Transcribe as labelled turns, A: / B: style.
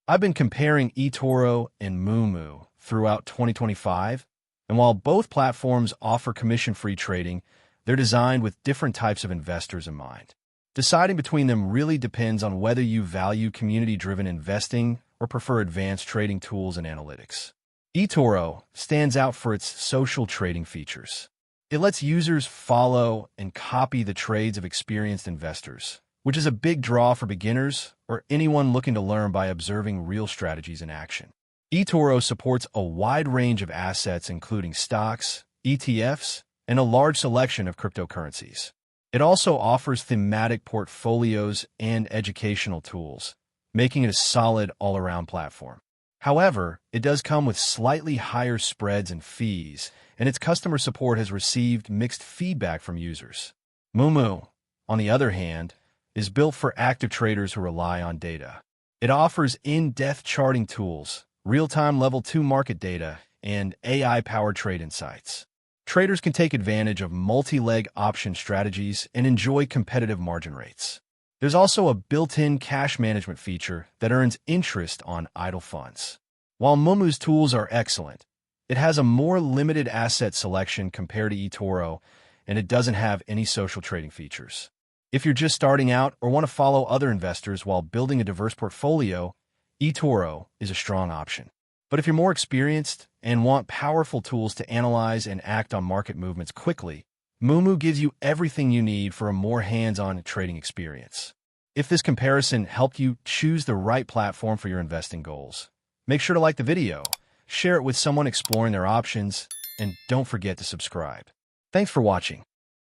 A: I've been comparing Etoro and Moomoo throughout 2025, and while both platforms offer commission-free trading, they're designed with different types of investors in mind. Deciding between them really depends on whether you value community-driven investing or prefer advanced trading tools and analytics. Etoro stands out for its social trading features. It lets users follow and copy the trades of experienced investors, which is a big draw for beginners or anyone looking to learn by observing real strategies in action. Etoro supports a wide range of assets including stocks, ETFs, and a large selection of cryptocurrencies. It also offers thematic portfolios and educational tools, making it a solid all-around platform. However, it does come with slightly higher spreads and fees, and its customer support has received mixed feedback from users. Moomoo, on the other hand, is built for active traders who rely on data. It offers in-depth charting tools, real-time level 2 market data, and AI-powered trade insights. Traders can take advantage of multi-leg option strategies and enjoy competitive margin rates. There's also a built-in cash management feature that earns interest on idle funds. While Moomoo's tools are excellent, it has a more limited asset selection compared to Etoro, and it doesn't have any social trading features. If you're just starting out or want to follow other investors while building a diverse portfolio, Etoro is a strong option. But if you're more experienced and want powerful tools to analyze and act on market movements quickly, Moomoo gives you everything you need for a more hands-on trading experience. If this comparison helped you choose the right platform for your investing goals, make sure to like the video, share it with someone exploring their options, and don't forget to subscribe. Thanks for watching.